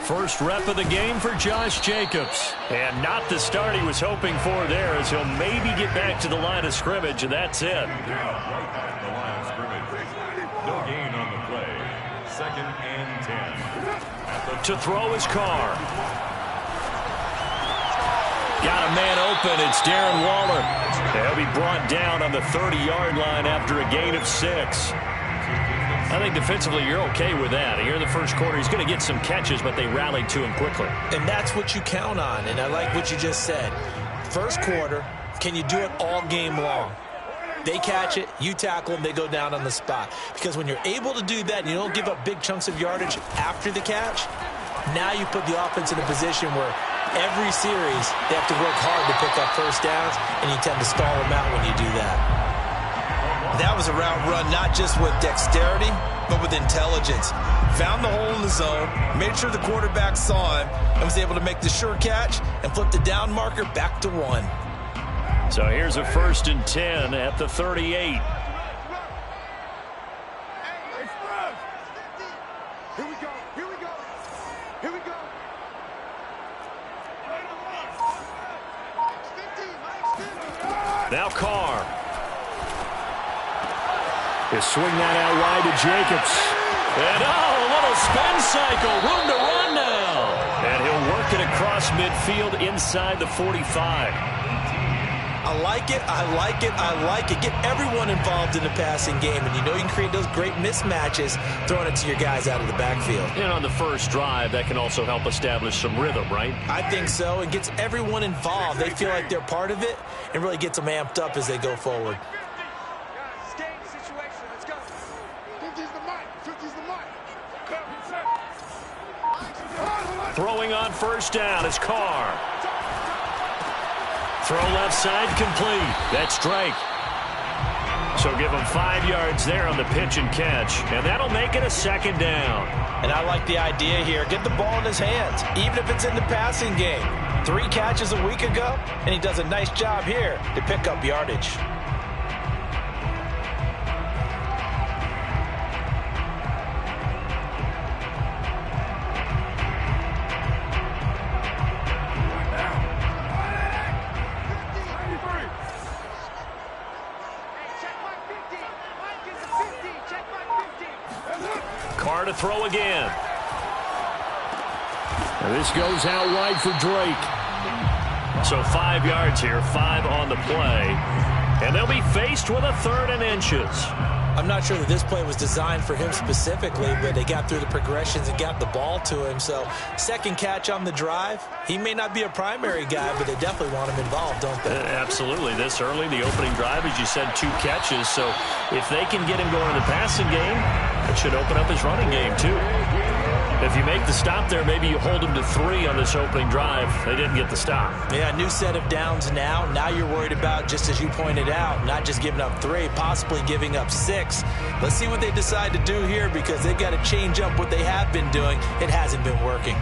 First rep of the game for Josh Jacobs. And not the start he was hoping for there, as he'll maybe get back to the line of scrimmage, and that's it. The line of scrimmage. No gain on the play. 2nd and 10. To throw his Carr. Got a man open. It's Darren Waller. He'll be brought down on the 30-yard line after a gain of 6. I think defensively you're okay with that. Here in the first quarter, he's going to get some catches, but they rallied to him quickly. And that's what you count on, and I like what you just said. First quarter, can you do it all game long? They catch it, you tackle them, they go down on the spot. Because when you're able to do that and you don't give up big chunks of yardage after the catch, now you put the offense in a position where every series they have to work hard to pick up first downs, and you tend to stall them out when you do that. That was a route run not just with dexterity, but with intelligence. Found the hole in the zone, made sure the quarterback saw him, and was able to make the sure catch and flip the down marker back to 1. So here's a 1st and 10 at the 38. Now Carr. He'll swing that out wide to Jacobs. And a little spin cycle. Room to run now. And he'll work it across midfield inside the 45. I like it, I like it, I like it. Get everyone involved in the passing game, and you know you can create those great mismatches throwing it to your guys out of the backfield. And on the first drive, that can also help establish some rhythm, right? I think so. It gets everyone involved. They feel like they're part of it and really gets them amped up as they go forward. Throwing on first down is Carr. Throw left side complete. That's Drake. So give him 5 yards there on the pitch and catch. And that'll make it a 2nd down. And I like the idea here. Get the ball in his hands, even if it's in the passing game. 3 catches a week ago, and he does a nice job here to pick up yardage. Carr to throw again. And this goes out wide for Drake. So 5 yards here, 5 on the play. And they'll be faced with a 3rd and inches. I'm not sure that this play was designed for him specifically, but they got through the progressions and got the ball to him. So 2nd catch on the drive. He may not be a primary guy, but they definitely want him involved, don't they? Absolutely. This early, the opening drive, as you said, 2 catches. So if they can get him going in the passing game, it should open up his running game too. If you make the stop there, maybe you hold him to 3 on this opening drive. They didn't get the stop. Yeah, new set of downs now. Now you're worried about, just as you pointed out, not just giving up 3, possibly giving up 6. Let's see what they decide to do here, because they've got to change up what they have been doing. It hasn't been working.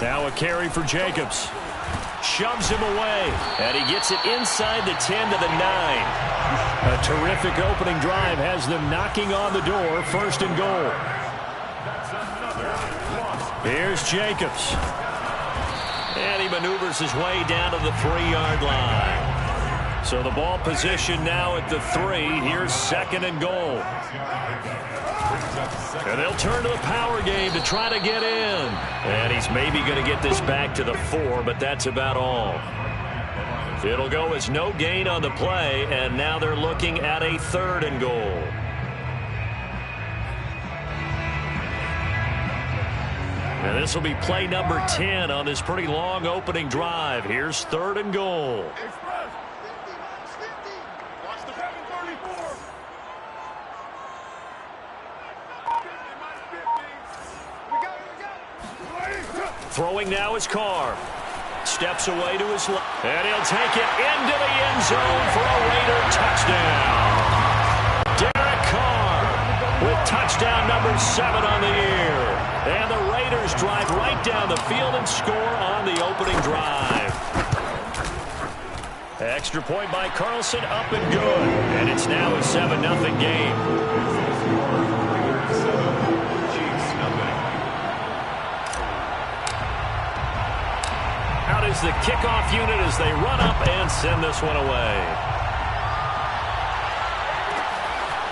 Now a carry for Jacobs. Shoves him away, and he gets it inside the 10 to the 9. A terrific opening drive has them knocking on the door, 1st and goal. Here's Jacobs. And he maneuvers his way down to the 3-yard line. So the ball position now at the 3. Here's 2nd and goal. And they'll turn to the power game to try to get in. And he's maybe going to get this back to the 4, but that's about all. It'll go as no gain on the play, and now they're looking at a 3rd and goal. And this will be play number 10 on this pretty long opening drive. Here's 3rd and goal. Throwing now is Carr. Steps away to his left. And he'll take it into the end zone for a Raider touchdown. Derek Carr with touchdown number 7 on the year. And the Raiders drive right down the field and score on the opening drive. Extra point by Carlson, up and good. And it's now a 7-0 game. Out is the kickoff unit as they run up and send this one away.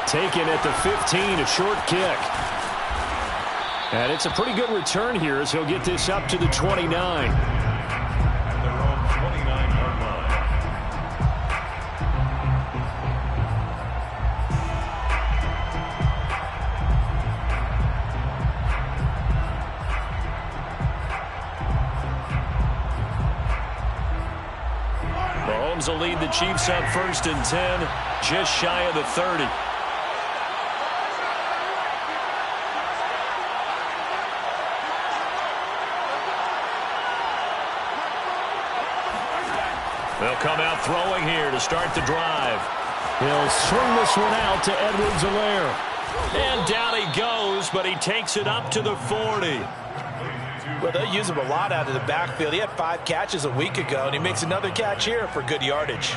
Taken at the 15, a short kick. And it's a pretty good return here as he'll get this up to the 29. Mahomes will lead the Chiefs on 1st and 10, just shy of the 30. They'll come out throwing here to start the drive. He'll swing this one out to Edwards-Helaire. And down he goes, but he takes it up to the 40. Well, they'll use him a lot out of the backfield. He had 5 catches a week ago, and he makes another catch here for good yardage.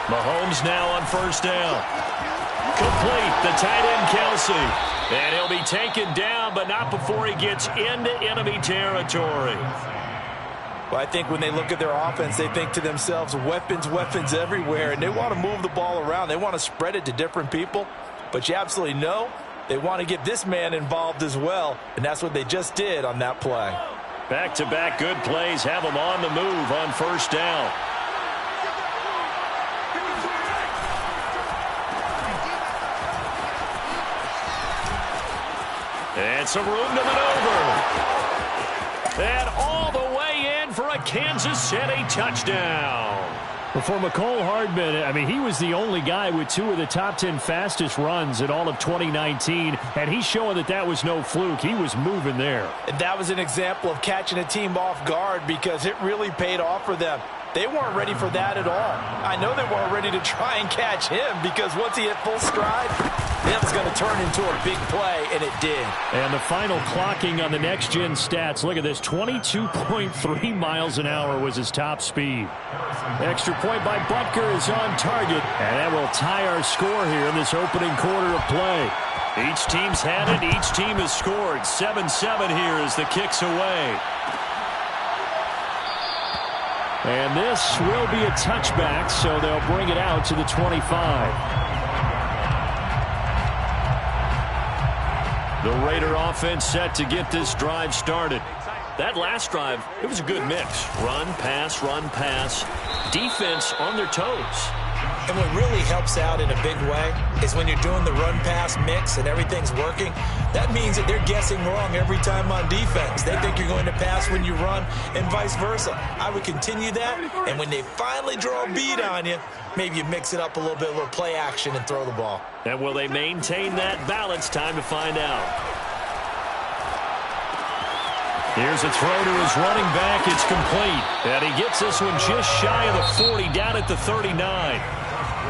Mahomes now on 1st down. Complete, the tight end Kelsey. And he'll be taken down, but not before he gets into enemy territory. Well, I think when they look at their offense, they think to themselves, weapons, weapons everywhere, and they want to move the ball around. They want to spread it to different people, but you absolutely know they want to get this man involved as well, and that's what they just did on that play. Back-to-back good plays have them on the move on 1st down. And some room to maneuver. And all the way in for a Kansas City touchdown. For Mecole Hardman, I mean, he was the only guy with 2 of the top 10 fastest runs in all of 2019, and he's showing that that was no fluke. He was moving there. And that was an example of catching a team off guard because it really paid off for them. They weren't ready for that at all. I know they weren't ready to try and catch him because once he hit full stride, it was going to turn into a big play, and it did. And the final clocking on the next-gen stats, look at this, 22.3 miles an hour was his top speed. Extra point by Butker is on target, and that will tie our score here in this opening quarter of play. Each team's had it. Each team has scored. 7-7 here as the kick's away. And this will be a touchback, so they'll bring it out to the 25. The Raider offense set to get this drive started. That last drive, it was a good mix. Run, pass, defense on their toes. And what really helps out in a big way is when you're doing the run-pass mix and everything's working, that means that they're guessing wrong every time on defense. They think you're going to pass when you run and vice versa. I would continue that, and when they finally draw a beat on you, maybe you mix it up a little bit, a little play action, and throw the ball. And will they maintain that balance? Time to find out. Here's a throw to his running back. It's complete. And he gets this one just shy of the 40, down at the 39.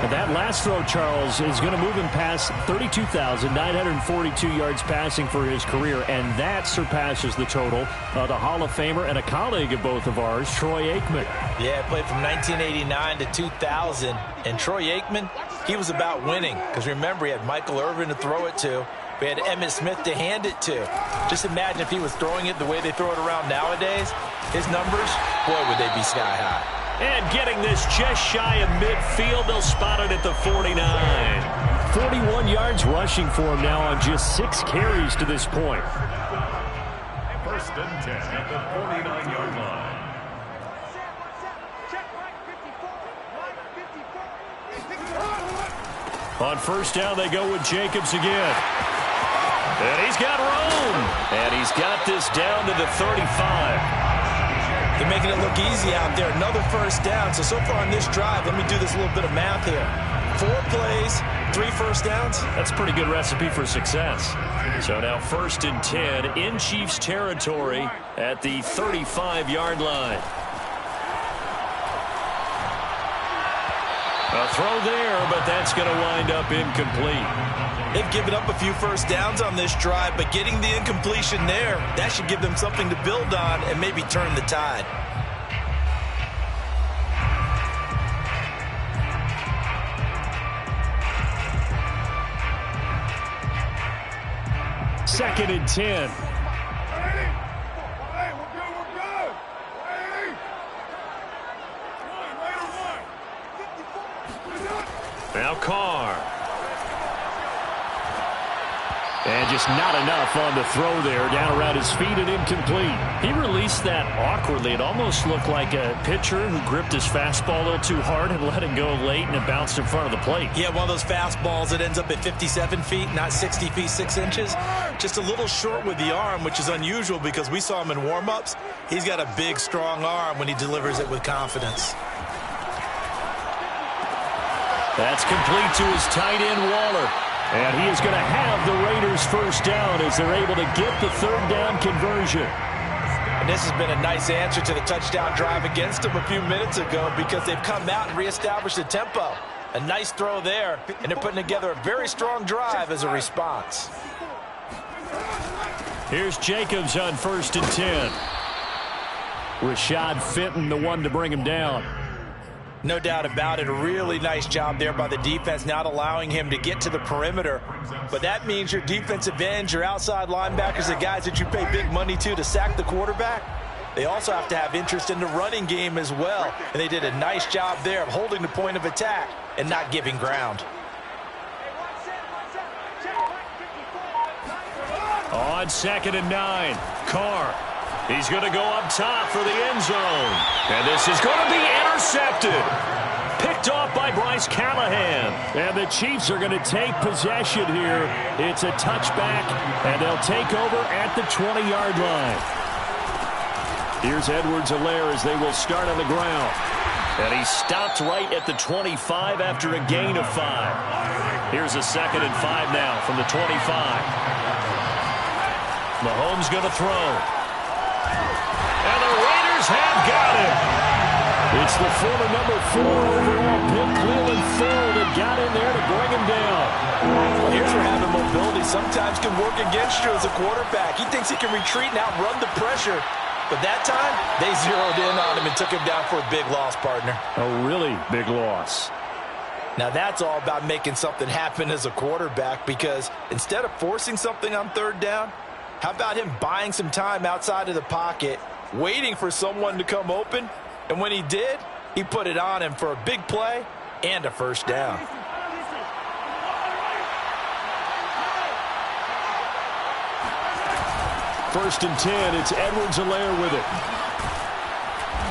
And that last throw, Charles, is going to move him past 32,942 yards passing for his career, and that surpasses the total of the Hall of Famer and a colleague of both of ours, Troy Aikman. Yeah, played from 1989 to 2000, and Troy Aikman, he was about winning, because remember, he had Michael Irvin to throw it to. We had Emmitt Smith to hand it to. Just imagine if he was throwing it the way they throw it around nowadays. His numbers, boy, would they be sky high. And getting this just shy of midfield, they'll spot it at the 49. 41 yards rushing for him now on just 6 carries to this point. 1st and 10 at the 49-yard line. On 1st down, they go with Jacobs again. And he's got room. And he's got this down to the 35. They're making it look easy out there. Another 1st down. So far on this drive, let me do this little bit of math here. 4 plays, 3 first downs? That's a pretty good recipe for success. So now 1st and 10 in Chiefs territory at the 35-yard line. A throw there, but that's going to wind up incomplete. They've given up a few first downs on this drive, but getting the incompletion there, that should give them something to build on and maybe turn the tide. Second and 10. Now Carr. And just not enough on the throw there. Down around his feet and incomplete. He released that awkwardly. It almost looked like a pitcher who gripped his fastball a little too hard and let it go late, and it bounced in front of the plate. Yeah, one of those fastballs that ends up at 57 feet, not 60 feet, 6 inches. Just a little short with the arm, which is unusual because we saw him in warm-ups. He's got a big, strong arm when he delivers it with confidence. That's complete to his tight end, Waller. And he is going to have the Raiders first down as they're able to get the 3rd down conversion. And this has been a nice answer to the touchdown drive against them a few minutes ago because they've come out and reestablished the tempo. A nice throw there, and they're putting together a very strong drive as a response. Here's Jacobs on 1st and 10. Rashad Fenton, the one to bring him down. No doubt about it. A really nice job there by the defense, not allowing him to get to the perimeter. But that means your defensive ends, your outside linebackers, the guys that you pay big money to sack the quarterback, they also have to have interest in the running game as well. And they did a nice job there of holding the point of attack and not giving ground. On 2nd and 9, Carr. He's going to go up top for the end zone. And this is going to be intercepted. Picked off by Bryce Callahan. And the Chiefs are going to take possession here. It's a touchback, and they'll take over at the 20-yard line. Here's Edwards-Helaire as they will start on the ground. And he stopped right at the 25 after a gain of 5. Here's a 2nd and 5 now from the 25. Mahomes going to throw. And the Raiders have got him. It's the former number 4 overall pick, Cleveland Ferrell, that got in there to bring him down. Well, here's where having mobility sometimes can work against you as a quarterback. He thinks he can retreat and outrun the pressure. But that time, they zeroed in on him and took him down for a big loss, partner. A really big loss. Now that's all about making something happen as a quarterback, because instead of forcing something on 3rd down, how about him buying some time outside of the pocket, waiting for someone to come open, and when he did, he put it on him for a big play and a first down. First and 10, it's Edwards-Helaire with it.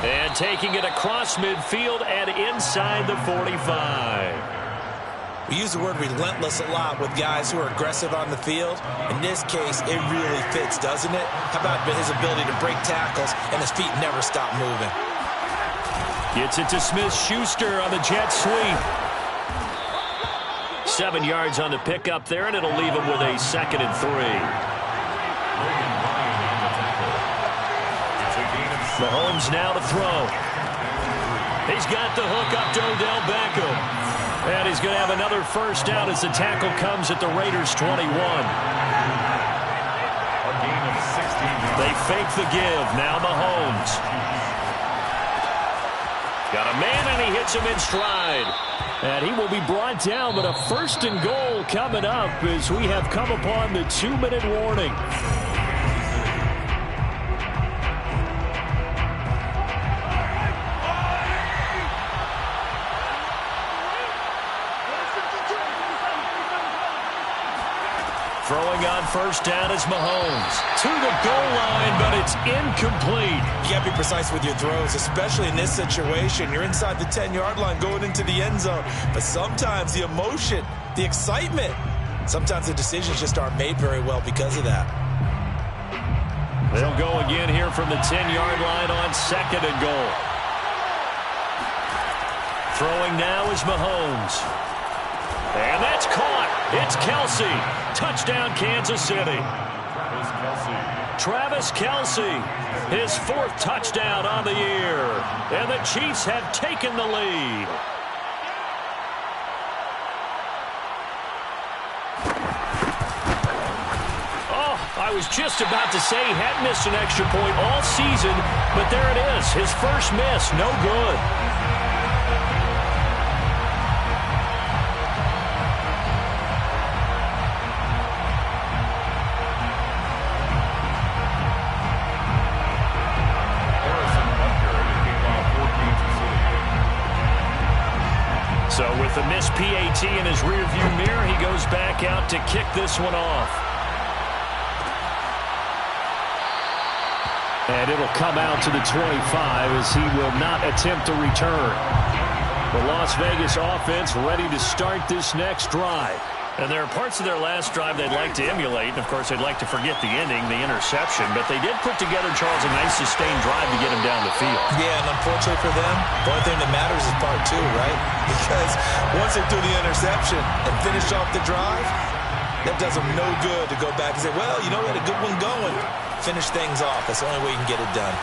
And taking it across midfield and inside the 45. We use the word relentless a lot with guys who are aggressive on the field. In this case, it really fits, doesn't it? How about his ability to break tackles and his feet never stop moving? Gets it to Smith-Schuster on the jet sweep. 7 yards on the pickup there, and it'll leave him with a 2nd and 3. Mahomes now to throw. He's got the hook up to Odell Beckham. And he's going to have another first down as the tackle comes at the Raiders' 21. They fake the give. Now Mahomes. Got a man, and he hits him in stride. And he will be brought down, but a 1st and goal coming up as we have come upon the 2-minute warning. Throwing on first down is Mahomes. To the goal line, but it's incomplete. You got to be precise with your throws, especially in this situation. You're inside the 10-yard line going into the end zone. But sometimes the emotion, the excitement, sometimes the decisions just aren't made very well because of that. They'll go again here from the 10-yard line on 2nd and goal. Throwing now is Mahomes. And that's caught. It's Kelce. Touchdown, Kansas City. Travis Kelce, his 4th touchdown on the year. And the Chiefs have taken the lead. Oh, I was just about to say he hadn't missed an extra point all season, but there it is. His first miss, no good. So with the missed PAT in his rearview mirror, he goes back out to kick this one off. And it'll come out to the 25 as he will not attempt to return. The Las Vegas offense ready to start this next drive. And there are parts of their last drive they'd like to emulate. And, of course, they'd like to forget the ending, the interception. But they did put together, Charles, a nice sustained drive to get him down the field. Yeah, and unfortunately for them, the only thing that matters is part 2, right? Because once they threw the interception and finished off the drive, that does them no good to go back and say, well, you know, we had a good one going. Finish things off. That's the only way you can get it done.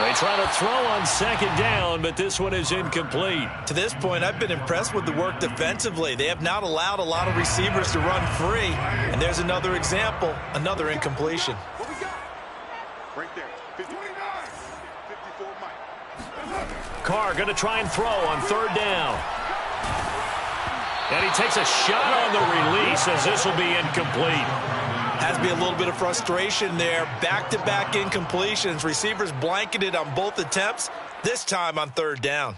They try to throw on 2nd down, but this one is incomplete. To this point, I've been impressed with the work defensively. They have not allowed a lot of receivers to run free. And there's another example, another incompletion. What we got? Right there. 59. 54 Mike. Carr going to try and throw on 3rd down. And he takes a shot on the release as this will be incomplete. Has to be a little bit of frustration there. Back-to-back incompletions. Receivers blanketed on both attempts, this time on 3rd down.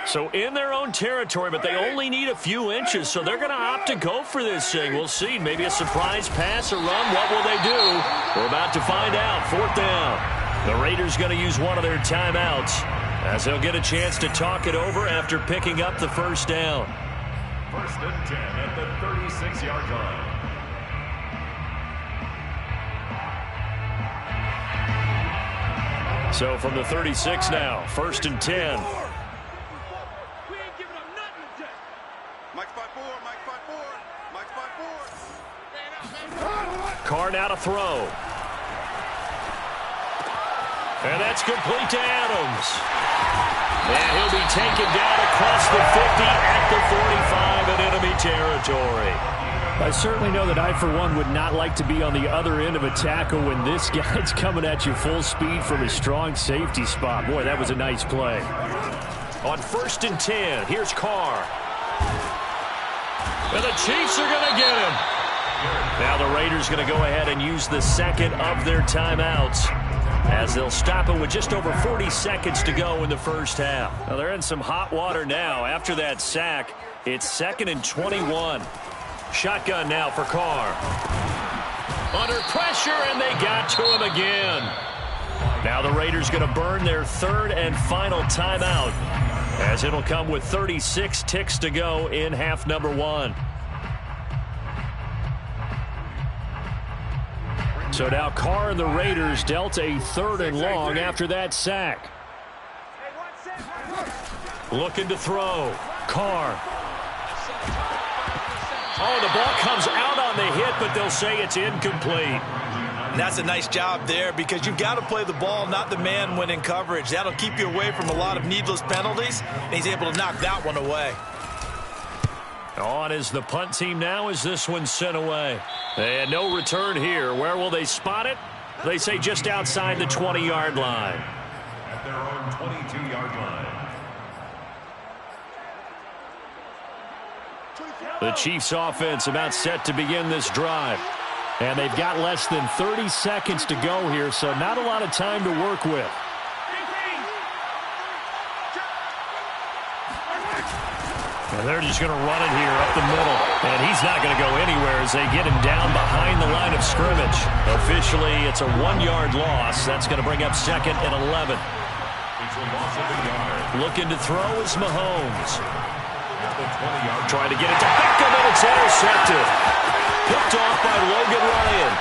So in their own territory, but they only need a few inches, so they're going to opt to go for this thing. We'll see. Maybe a surprise pass or run. What will they do? We're about to find out. 4th down. The Raiders going to use one of their timeouts as they'll get a chance to talk it over after picking up the 1st down. 1st and 10 at the 36-yard line. So from the 36 now, 1st and 10. Carr now to throw. And that's complete to Adams. And he'll be taken down across the 50 at the 45 in enemy territory. I certainly know that I, for one, would not like to be on the other end of a tackle when this guy's coming at you full speed from a strong safety spot. Boy, that was a nice play. On 1st and 10, here's Carr. And the Chiefs are going to get him. Now the Raiders going to go ahead and use the 2nd of their timeouts as they'll stop him with just over 40 seconds to go in the 1st half. Now they're in some hot water now. After that sack, it's 2nd and 21. Shotgun now for Carr. Under pressure, and they got to him again. Now the Raiders going to burn their 3rd and final timeout as it'll come with 36 ticks to go in half number 1. So now Carr and the Raiders dealt a 3rd and long after that sack. Looking to throw. Carr. Oh, the ball comes out on the hit, but they'll say it's incomplete. And that's a nice job there because you've got to play the ball, not the man when in coverage. That'll keep you away from a lot of needless penalties, and he's able to knock that one away. On is the punt team now as this one's sent away. And no return here. Where will they spot it? They say just outside the 20-yard line. At their own 22-yard line. The Chiefs offense about set to begin this drive. And they've got less than 30 seconds to go here, so not a lot of time to work with. And they're just going to run it here up the middle. And he's not going to go anywhere as they get him down behind the line of scrimmage. Officially, it's a 1-yard loss. That's going to bring up 2nd and 11. Looking to throw is Mahomes. Trying to get it to Beckham, and it's intercepted. Picked off by Logan Ryan.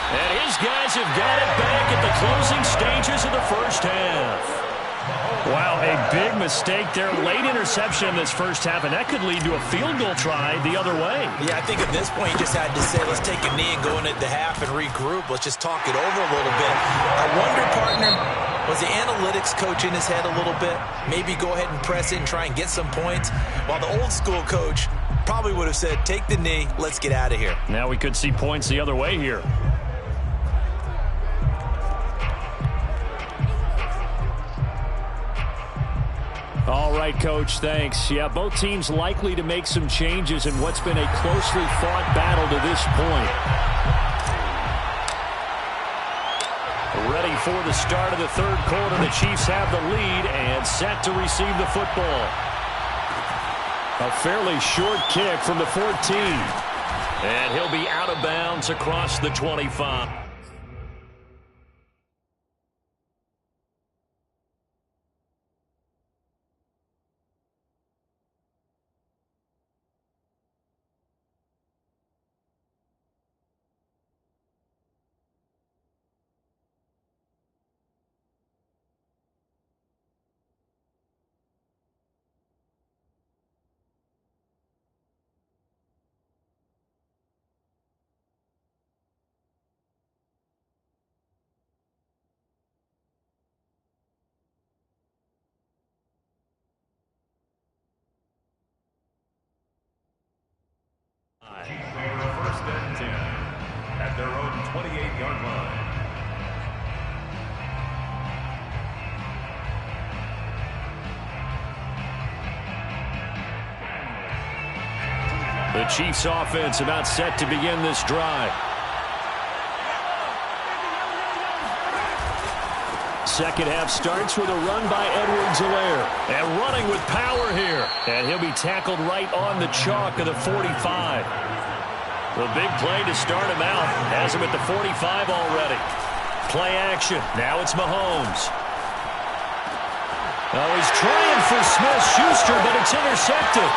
And his guys have got it back at the closing stages of the first half. Wow, a big mistake there. Late interception in this first half, and that could lead to a field goal try the other way. Yeah, I think at this point you just had to say, let's take a knee and go into the half and regroup. Let's just talk it over a little bit. I wonder, partner, was the analytics coach in his head a little bit? Maybe go ahead and press it and try and get some points, while the old school coach probably would have said, take the knee, let's get out of here. Now we could see points the other way here. All right, Coach, thanks. Yeah, both teams likely to make some changes in what's been a closely fought battle to this point. Ready for the start of the third quarter. The Chiefs have the lead and set to receive the football. A fairly short kick from the 14. And he'll be out of bounds across the 25. First and 10 at their own 28-yard line. The Chiefs offense about set to begin this drive. Second half starts with a run by Edwards-Helaire. And running with power here. And he'll be tackled right on the chalk of the 45. The big play to start him out. Has him at the 45 already. Play action. Now it's Mahomes. Oh, he's trying for Smith-Schuster, but it's intercepted.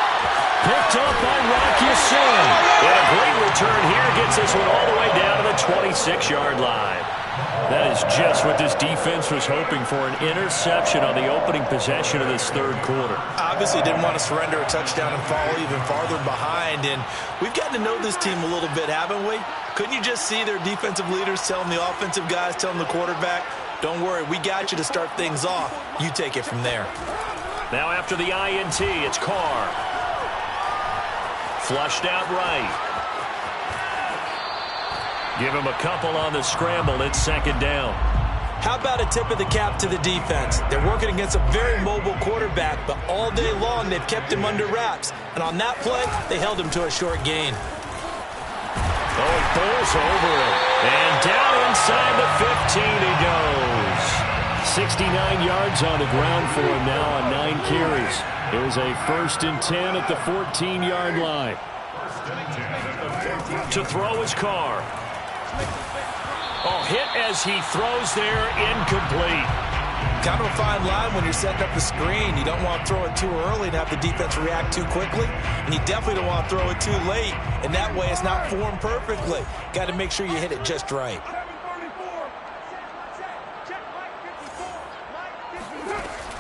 Picked up by Rock Ya-Sin. And a great return here gets this one all the way down to the 26-yard line. That is just what this defense was hoping for, an interception on the opening possession of this third quarter. Obviously didn't want to surrender a touchdown and fall even farther behind, and we've gotten to know this team a little bit, haven't we? Couldn't you just see their defensive leaders telling the offensive guys, telling the quarterback, don't worry, we got you to start things off. You take it from there. Now after the INT, it's Carr. Flushed out right. Give him a couple on the scramble. It's second down. How about a tip of the cap to the defense? They're working against a very mobile quarterback, but all day long they've kept him under wraps. And on that play, they held him to a short gain. Oh, he bowls over it. And down inside the 15 he goes. 69 yards on the ground for him now on 9 carries. It was a 1st and 10 at the 14-yard line. To throw his Carr. Oh, hit as he throws there, incomplete. Kind of a fine line when you're setting up the screen. You don't want to throw it too early and have the defense react too quickly. And you definitely don't want to throw it too late. And that way it's not formed perfectly. Got to make sure you hit it just right.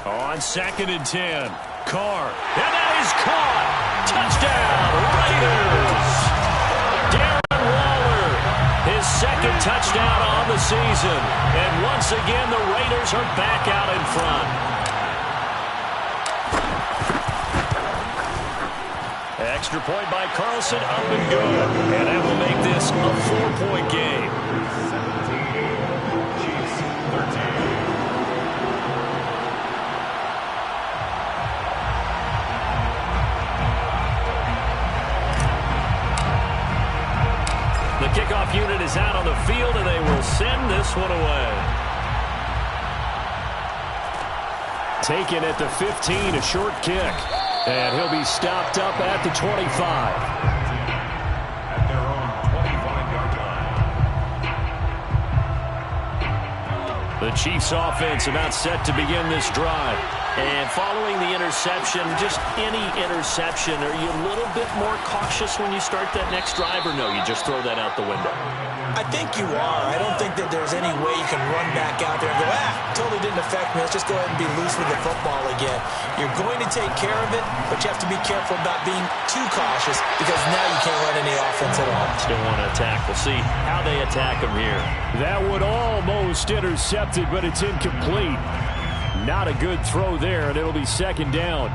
On 2nd and 10. Carr. And that is caught. Touchdown, Raiders. Darren Waller, his 2nd touchdown on the season. And once again, the Raiders are back out in front. Extra point by Carlson, up and good. And that will make this a 4-point game. 17, Chiefs 13. The kickoff unit is out on the field, and they will send this one away. Taken at the 15, a short kick. And he'll be stopped up at the 25. At their own 25-yard line. The Chiefs offense about set to begin this drive. And following the interception, just any interception, are you a little bit more cautious when you start that next drive, or no, you just throw that out the window? I think you are. I don't think that there's any way you can run back out there and go, totally didn't affect me. Let's just go ahead and be loose with the football again. You're going to take care of it, but you have to be careful about being too cautious because now you can't run any offense at all. Still want to attack. We'll see how they attack them here. That would almost intercepted, but it's incomplete. Not a good throw there, and it'll be second down.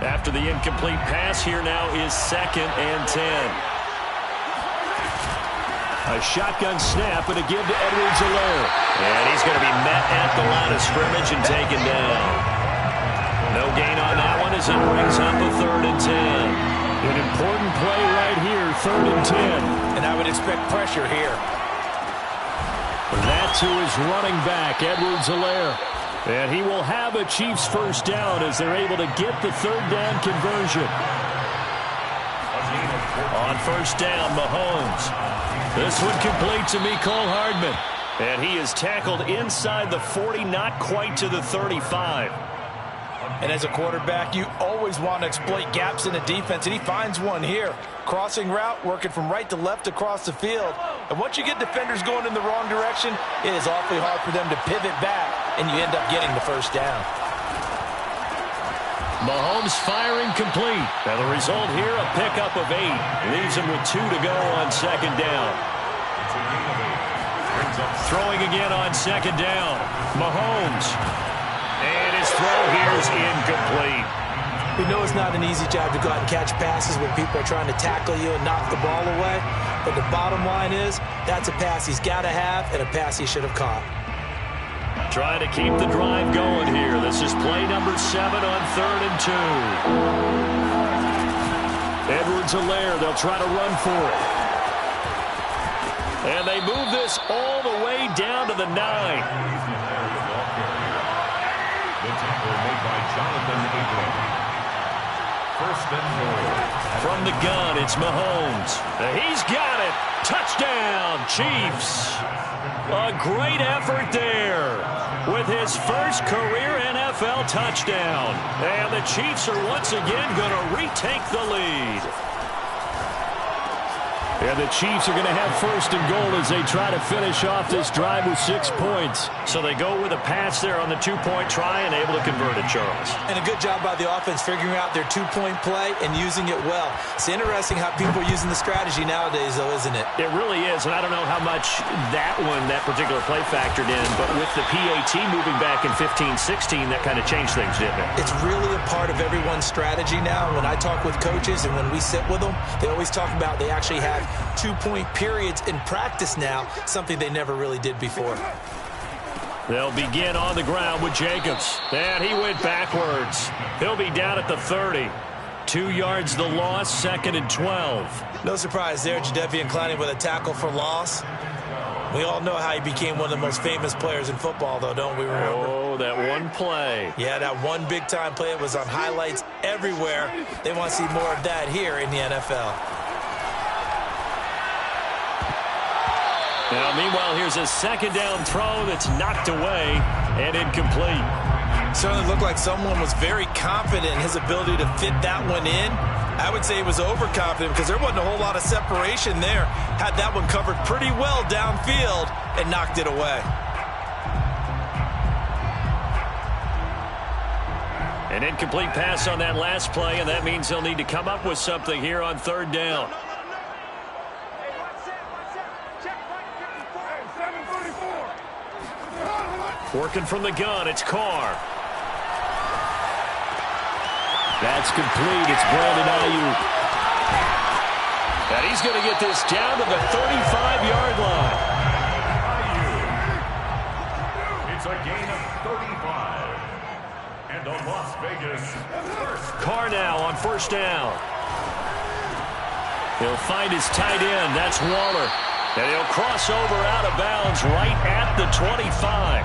After the incomplete pass, here now is 2nd and 10. A shotgun snap and a give to Edwards-Helaire. And he's going to be met at the line of scrimmage and taken down. No gain on that one as it brings up a 3rd and 10. An important play right here, 3rd and 10. And I would expect pressure here. That's who is running back, Edwards-Helaire. And he will have a Chiefs first down as they're able to get the 3rd down conversion. On first down, Mahomes. This one complete to Mecole Hardman. And he is tackled inside the 40, not quite to the 35. And as a quarterback, you always want to exploit gaps in the defense, and he finds one here. Crossing route, working from right to left across the field. And once you get defenders going in the wrong direction, it is awfully hard for them to pivot back, and you end up getting the first down. Mahomes firing complete. And the result here, a pickup of 8. Leaves him with 2 to go on 2nd down. Throwing again on 2nd down. Mahomes. And his throw here is incomplete. We know it's not an easy job to go out and catch passes when people are trying to tackle you and knock the ball away. But the bottom line is, that's a pass he's got to have and a pass he should have caught. Trying to keep the drive going here. This is play number 7 on 3rd and 2. Edwards-Helaire, they'll try to run for it. And they move this all the way down to the 9. The tackle made by Jonathan Abram. 1st and 4. From the gun, it's Mahomes. He's got it. Touchdown, Chiefs. A great effort there with his first career NFL touchdown. And the Chiefs are once again going to retake the lead. And the Chiefs are going to have 1st and goal as they try to finish off this drive with 6 points. So they go with a pass there on the 2-point try and able to convert it, Charles. And a good job by the offense figuring out their 2-point play and using it well. It's interesting how people are using the strategy nowadays, though, isn't it? It really is, and I don't know how much that particular play factored in, but with the PAT moving back in 15-16, that kind of changed things, didn't it? It's really a part of everyone's strategy now. When I talk with coaches and when we sit with them, they always talk about they actually have 2-point periods in practice now, something they never really did before. They'll begin on the ground with Jacobs. And he went backwards. He'll be down at the 30. 2 yards the loss, 2nd and 12. No surprise there, Jadeveon Clowney with a tackle for loss. We all know how he became one of the most famous players in football, though, don't we remember? Oh, that one play. Yeah, that one big-time play. It was on highlights everywhere. They want to see more of that here in the NFL. Now, meanwhile, here's a 2nd down throw that's knocked away and incomplete. Certainly looked like someone was very confident in his ability to fit that one in. I would say he was overconfident because there wasn't a whole lot of separation there. Had that one covered pretty well downfield and knocked it away. An incomplete pass on that last play, and that means they'll need to come up with something here on 3rd down. Working from the gun, it's Carr. That's complete. It's Brandon Ayuk. And he's going to get this down to the 35-yard line. It's a gain of 35. And a Las Vegas first. Carr now on 1st down. He'll find his tight end. That's Waller. And he'll cross over out of bounds right at the 25.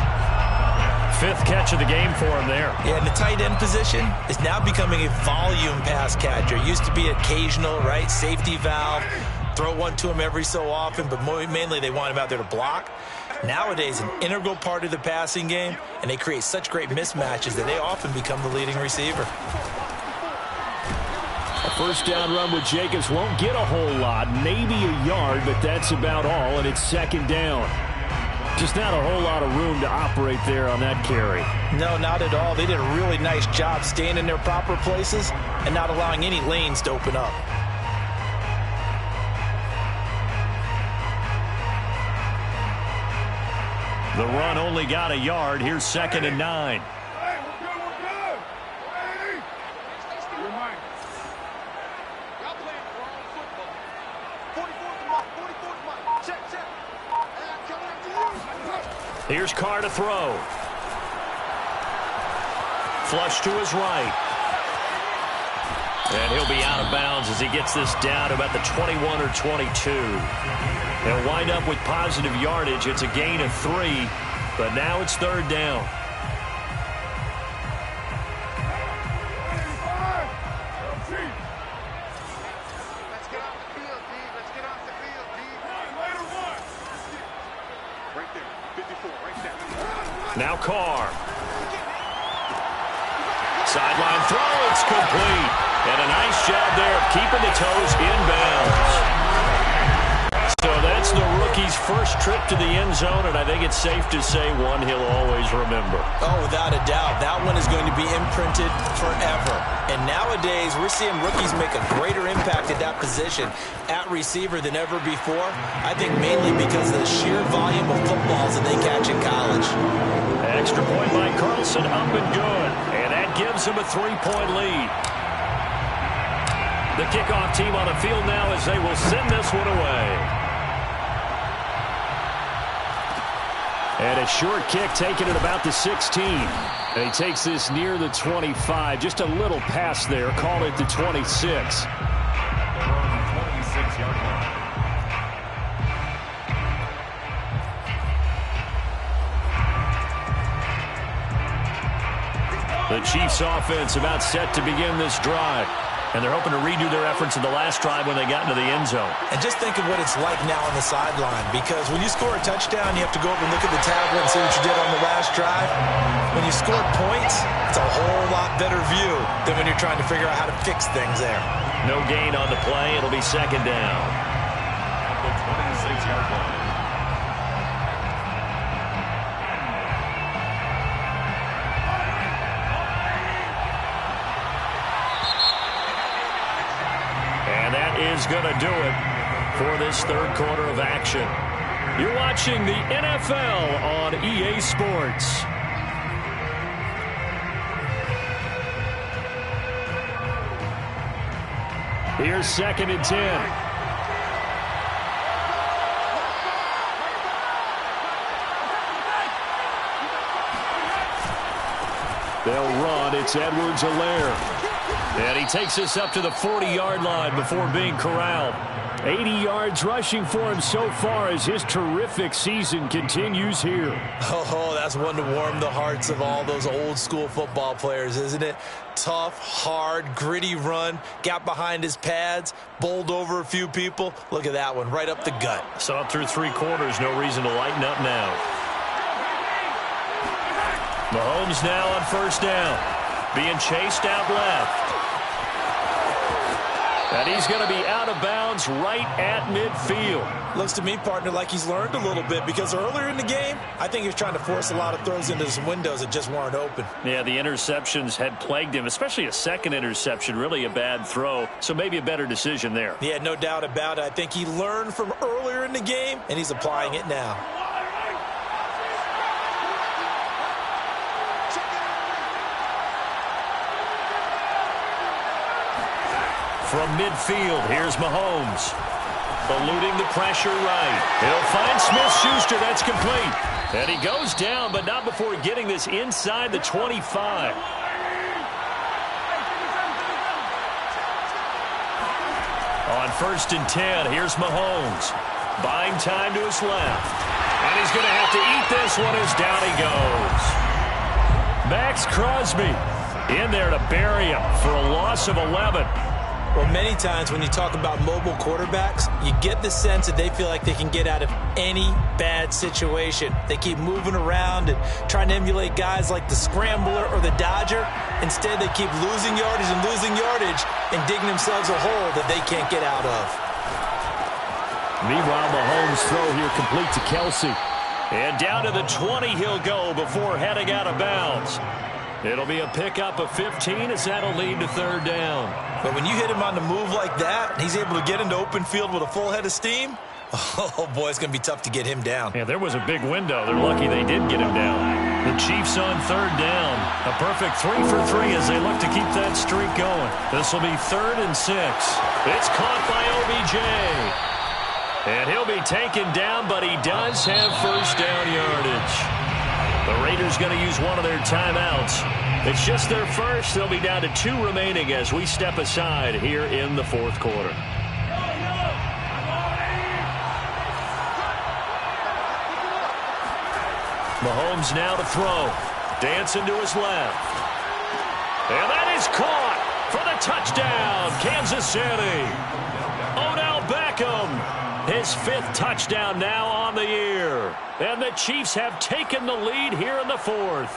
fifth catch of the game for him there. Yeah, and the tight end position is now becoming a volume pass catcher. It used to be occasional, right? Safety valve, throw one to him every so often, but mainly they want him out there to block. Nowadays, an integral part of the passing game, and they create such great mismatches that they often become the leading receiver. A first down run with Jacobs won't get a whole lot, maybe a yard, but that's about all, and it's second down. Just not a whole lot of room to operate there on that carry. No, not at all. They did a really nice job staying in their proper places and not allowing any lanes to open up. The run only got a yard. Here's 2nd and 9. Here's Carr to throw. Flush to his right. And he'll be out of bounds as he gets this down to about the 21 or 22. They'll wind up with positive yardage. It's a gain of 3, but now it's third down. Now Carr. Sideline throw, it's complete. And a nice job there of keeping the toes inbounds. So that's the rookie's first trip to the end zone, and I think it's safe to say one he'll always remember. Oh, without a doubt. That one is going to be imprinted forever. And nowadays, we're seeing rookies make a greater impact at that position at receiver than ever before. I think mainly because of the sheer volume of footballs that they catch in college. Extra point by Carlson, up and good. And that gives him a 3-point lead. The kickoff team on the field now as they will send this one away. And a short kick taken at about the 16. And he takes this near the 25. Just a little pass there. Call it the 26. 26-yard line. The Chiefs offense about set to begin this drive. And they're hoping to redo their efforts in the last drive when they got into the end zone. And just think of what it's like now on the sideline, because when you score a touchdown, you have to go over and look at the tablet and see what you did on the last drive. When you scored points, it's a whole lot better view than when you're trying to figure out how to fix things there. No gain on the play. It'll be second down. At the 26-yard line. Is going to do it for this third quarter of action. You're watching the NFL on EA Sports. Here's 2nd and 10. They'll run. It's Edwards-Helaire. And he takes us up to the 40-yard line before being corralled. 80 yards rushing for him so far as his terrific season continues here. Oh, that's one to warm the hearts of all those old-school football players, isn't it? Tough, hard, gritty run, got behind his pads, bowled over a few people. Look at that one, right up the gut. So up through 3 quarters, no reason to lighten up now. Mahomes now on first down, being chased out left. And he's going to be out of bounds right at midfield. Looks to me, partner, like he's learned a little bit, because earlier in the game, I think he was trying to force a lot of throws into some windows that just weren't open. Yeah, the interceptions had plagued him, especially a second interception, really a bad throw. So maybe a better decision there. Yeah, no doubt about it. I think he learned from earlier in the game, and he's applying it now. From midfield, here's Mahomes. Eluding the pressure right. He'll find Smith-Schuster. That's complete. And he goes down, but not before getting this inside the 25. On 1st and 10, here's Mahomes. Buying time to his left. And he's going to have to eat this one as down he goes. Max Crosby in there to bury him for a loss of 11. Well, many times when you talk about mobile quarterbacks, you get the sense that they feel like they can get out of any bad situation. They keep moving around and trying to emulate guys like the Scrambler or the Dodger. Instead, they keep losing yardage and digging themselves a hole that they can't get out of. Meanwhile, Mahomes' throw here complete to Kelsey. And down to the 20 he'll go before heading out of bounds. It'll be a pickup of 15 as that'll lead to third down. But when you hit him on the move like that, and he's able to get into open field with a full head of steam, oh, boy, it's going to be tough to get him down. Yeah, there was a big window. They're lucky they did get him down. The Chiefs on third down. A perfect 3 for 3 as they look to keep that streak going. This will be 3rd and 6. It's caught by OBJ. And he'll be taken down, but he does have first down yardage. The Raiders going to use one of their timeouts. It's just their first. They'll be down to 2 remaining as we step aside here in the 4th quarter. Mahomes now to throw. Dancing to his left. And that is caught for the touchdown, Kansas City. Odell Beckham, his 5th touchdown now on the year. And the Chiefs have taken the lead here in the 4th.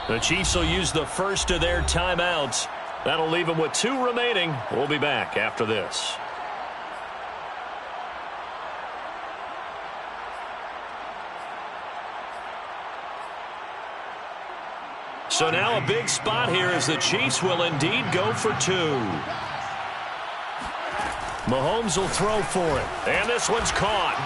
The Chiefs will use the first of their timeouts. That'll leave them with 2 remaining. We'll be back after this. So now a big spot here as the Chiefs will indeed go for 2. Mahomes will throw for it. And this one's caught.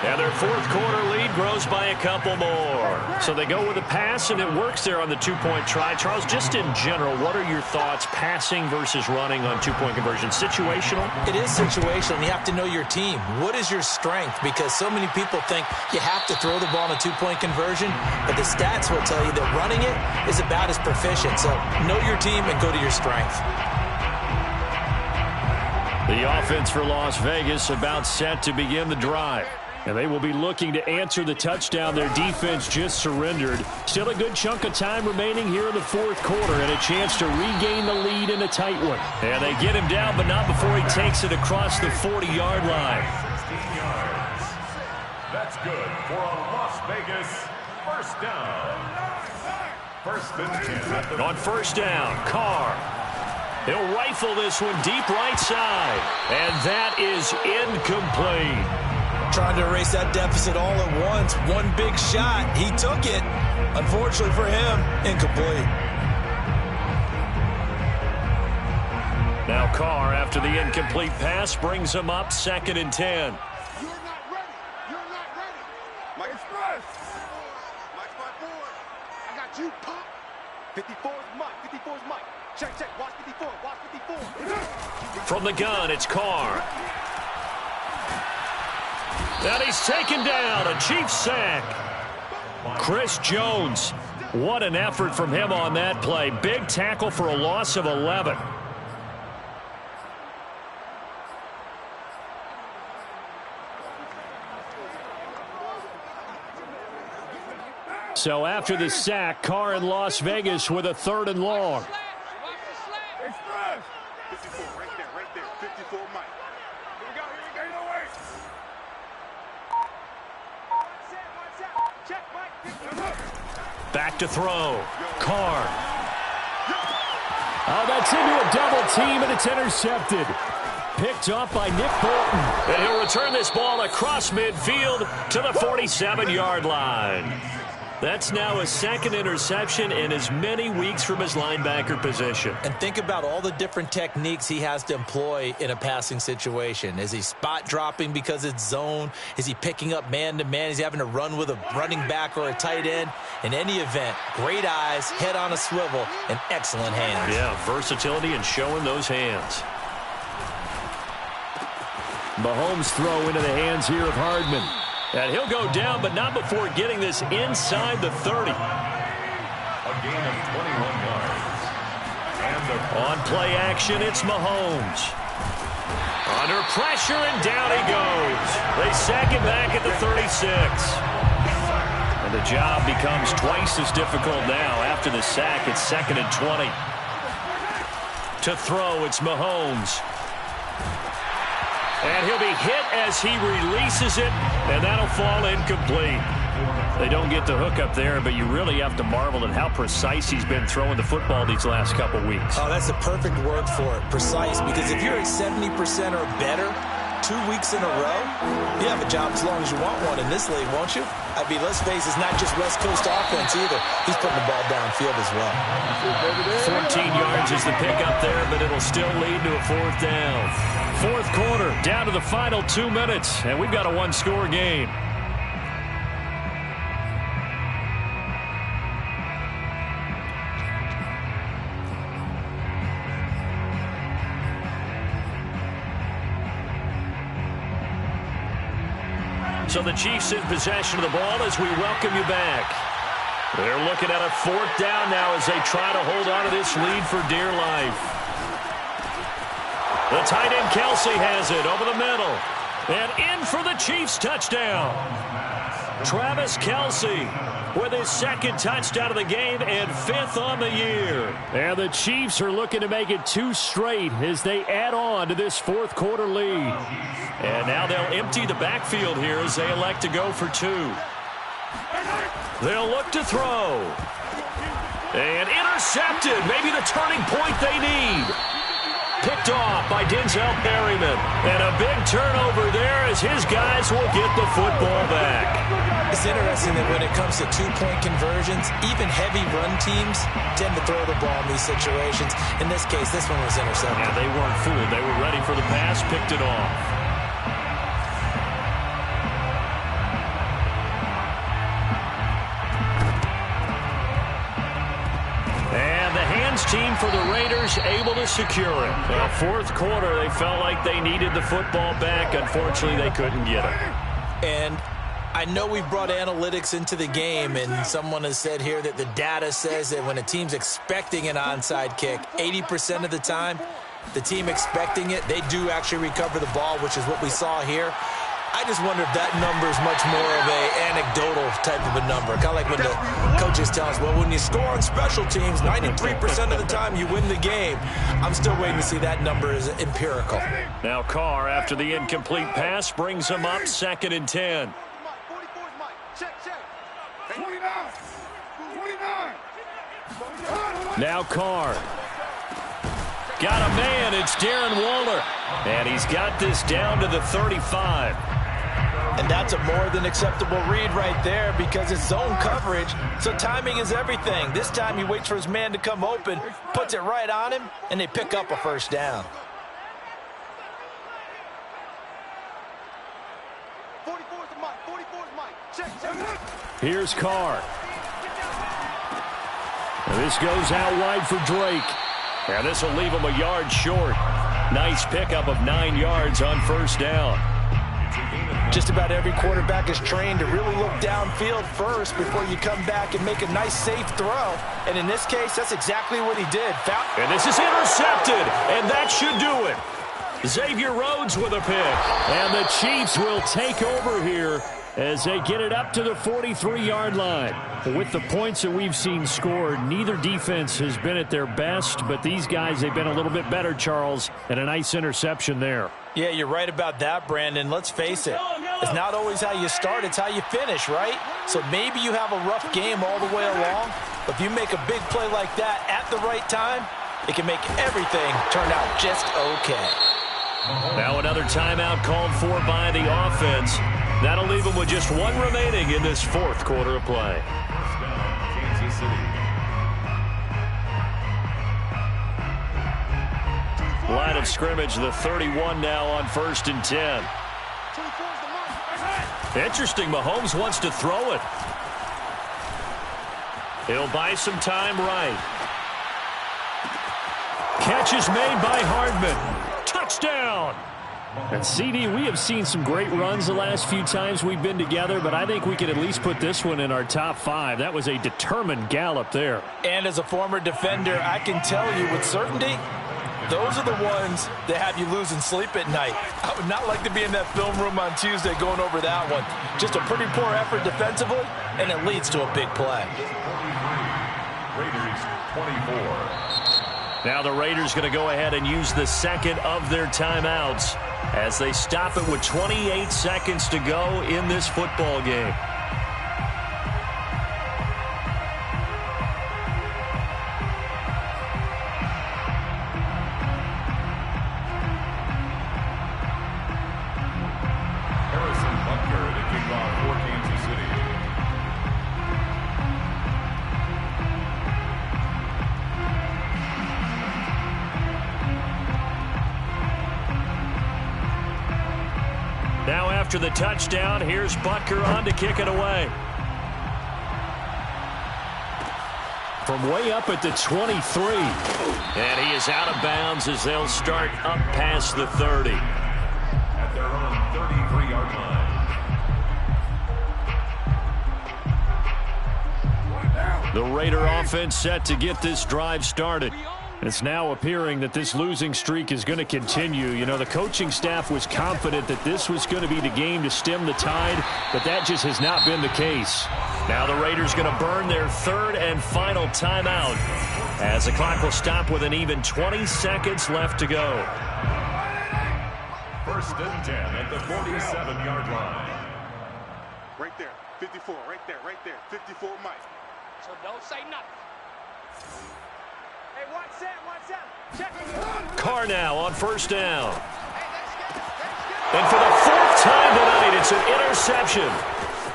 And their 4th quarter lead grows by a couple more. So they go with a pass, and it works there on the 2-point try. Charles, just in general, what are your thoughts passing versus running on 2-point conversion? Situational? It is situational, and you have to know your team. What is your strength? Because so many people think you have to throw the ball in a 2-point conversion, but the stats will tell you that running it is about as proficient. So know your team and go to your strength. The offense for Las Vegas about set to begin the drive. And they will be looking to answer the touchdown their defense just surrendered. Still a good chunk of time remaining here in the 4th quarter and a chance to regain the lead in a tight one. And they get him down, but not before he takes it across the 40-yard line. 16 yards. That's good for a Las Vegas first down. 1st and 10. On first down, Carr. He'll rifle this one deep right side. And that is incomplete. Trying to erase that deficit all at once. One big shot. He took it. Unfortunately for him, incomplete. Now Carr, after the incomplete pass, brings him up 2nd and 10. You're not ready. You're not ready. Mike Express. Mike's my boy. I got you, pop. 54 is Mike. 54 is Mike. Check, check. Watch 54. Watch 54. From the gun, it's Carr. And he's taken down. A Chiefs sack. Chris Jones. What an effort from him on that play. Big tackle for a loss of 11. So after the sack, Carr in Las Vegas with a 3rd and long. Express. 54, right there. 54, Mike. Here we go. No way. Check, Mike. Back to throw. Carr. Oh, that's into a double team, and it's intercepted. Picked up by Nick Bolton. And he'll return this ball across midfield to the 47-yard line. That's now his 2nd interception in as many weeks from his linebacker position. And think about all the different techniques he has to employ in a passing situation. Is he spot dropping because it's zone? Is he picking up man-to-man? Is he having to run with a running back or a tight end? In any event, great eyes, head on a swivel, and excellent hands. Yeah, versatility and showing those hands. Mahomes throw into the hands here of Hardman. And he'll go down, but not before getting this inside the 30. A gain of 21 yards. And On play action, it's Mahomes. Under pressure, and down he goes. They sack him back at the 36. And the job becomes twice as difficult now after the sack. It's 2nd and 20. To throw, it's Mahomes. And he'll be hit as he releases it, and that'll fall incomplete. They don't get the hook up there, but you really have to marvel at how precise he's been throwing the football these last couple weeks. Oh, that's the perfect word for it, precise, because if you're at 70% or better 2 weeks in a row, you have a job as long as you want one in this league, won't you? I mean, let's face it, it's not just West Coast offense either. He's putting the ball downfield as well. 14 yards is the pickup there, but it'll still lead to a 4th down. 4th quarter, down to the final 2 minutes, and we've got a one-score game. So the Chiefs in possession of the ball as we welcome you back. They're looking at a 4th down now as they try to hold on to this lead for dear life. The tight end Kelce has it over the middle. And in for the Chiefs touchdown. Travis Kelce with his 2nd touchdown of the game and 5th on the year. And the Chiefs are looking to make it 2 straight as they add on to this 4th quarter lead. And now they'll empty the backfield here as they elect to go for 2. They'll look to throw. And intercepted. Maybe the turning point they need. Picked off by Denzel Perryman. And a big turnover there as his guys will get the football back. It's interesting that when it comes to 2-point conversions, even heavy run teams tend to throw the ball in these situations. In this case, this one was intercepted. Yeah, they weren't fooled. They were ready for the pass, picked it off. Team for the Raiders able to secure it. Well, 4th quarter, they felt like they needed the football back. Unfortunately, they couldn't get it. And I know we've brought analytics into the game, and someone has said here that the data says that when a team's expecting an onside kick, 80% of the time, the team expecting it, they do actually recover the ball, which is what we saw here. I just wonder if that number is much more of a anecdotal type of a number. Kind of like when the coaches tell us, well, when you score on special teams, 93% of the time you win the game. I'm still waiting to see that number is empirical. Now Carr, after the incomplete pass, brings him up 2nd and 10. Now Carr. Got a man. It's Darren Waller. And he's got this down to the 35. And that's a more than acceptable read right there because it's zone coverage, so timing is everything. This time he waits for his man to come open, puts it right on him, and they pick up a 1st down. 44's the mic. 44's mic. Check. Here's Carr. And this goes out wide for Drake. And this will leave him a yard short. Nice pickup of 9 yards on 1st down. Just about every quarterback is trained to really look downfield first before you come back and make a nice, safe throw. And in this case, that's exactly what he did. And this is intercepted, and that should do it. Xavier Rhodes with a pick. And the Chiefs will take over here as they get it up to the 43-yard line. With the points that we've seen scored, neither defense has been at their best, but these guys, they've been a little bit better, Charles, and a nice interception there. Yeah, you're right about that, Brandon. Let's face it. It's not always how you start, it's how you finish, right? So maybe you have a rough game all the way along, but if you make a big play like that at the right time, it can make everything turn out just okay. Now another timeout called for by the offense. That'll leave them with just 1 remaining in this 4th quarter of play. Kansas City. Line of scrimmage, the 31 now on 1st and 10. Interesting, Mahomes wants to throw it. He'll buy some time right. Catch is made by Hardman. Touchdown! And CD, we have seen some great runs the last few times we've been together, but I think we can at least put this one in our top 5. That was a determined gallop there. And as a former defender, I can tell you with certainty, those are the ones that have you losing sleep at night. I would not like to be in that film room on Tuesday going over that one. Just a pretty poor effort defensively, and it leads to a big play. Raiders 24. Now the Raiders going to go ahead and use the second of their timeouts as they stop it with 28 seconds to go in this football game. Harrison Butker to kick off for Kansas City. Now after the touchdown, here's Butker on to kick it away. From way up at the 23. And he is out of bounds as they'll start up past the 30. At their own 33-yard line. The Raider offense set to get this drive started. It's now appearing that this losing streak is going to continue. You know, the coaching staff was confident that this was going to be the game to stem the tide, but that just has not been the case. Now the Raiders going to burn their third and final timeout as the clock will stop with an even 20 seconds left to go. First and 10 at the 47-yard line. Right there, 54, right there, 54 Mike. So don't say nothing. Hey, watch that, check it. Carr now on first down. And for the fourth time tonight, it's an interception.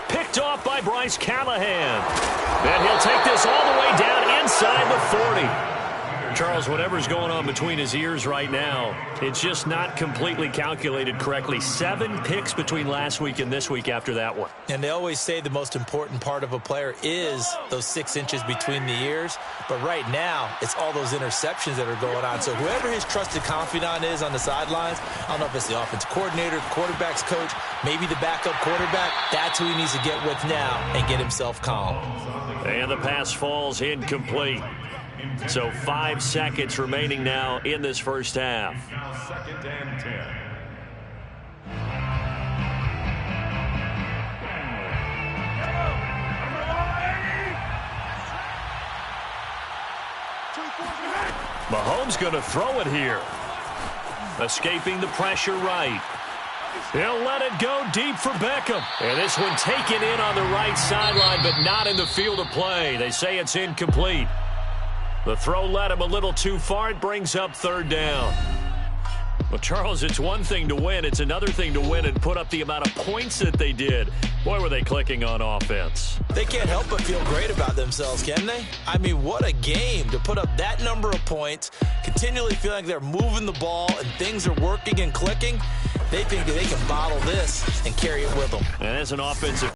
Picked off by Bryce Callahan. And he'll take this all the way down inside the 40. Charles, whatever's going on between his ears right now, it's just not completely calculated correctly. 7 picks between last week and this week after that one. And they always say the most important part of a player is those 6 inches between the ears. But right now, it's all those interceptions that are going on. So whoever his trusted confidant is on the sidelines, I don't know if it's the offensive coordinator, the quarterback's coach, maybe the backup quarterback, that's who he needs to get with now and get himself calm. And the pass falls incomplete. So 5 seconds remaining now in this first half. Now second and 10. Mahomes going to throw it here. Escaping the pressure right. He'll let it go deep for Beckham. And this one taken in on the right sideline, but not in the field of play. They say it's incomplete. The throw led him a little too far. It brings up third down. Well, Charles, it's one thing to win. It's another thing to win and put up the amount of points that they did. Boy, were they clicking on offense. They can't help but feel great about themselves, can they? I mean, what a game to put up that number of points, continually feeling like they're moving the ball and things are working and clicking. They think that they can bottle this and carry it with them. And as an offensive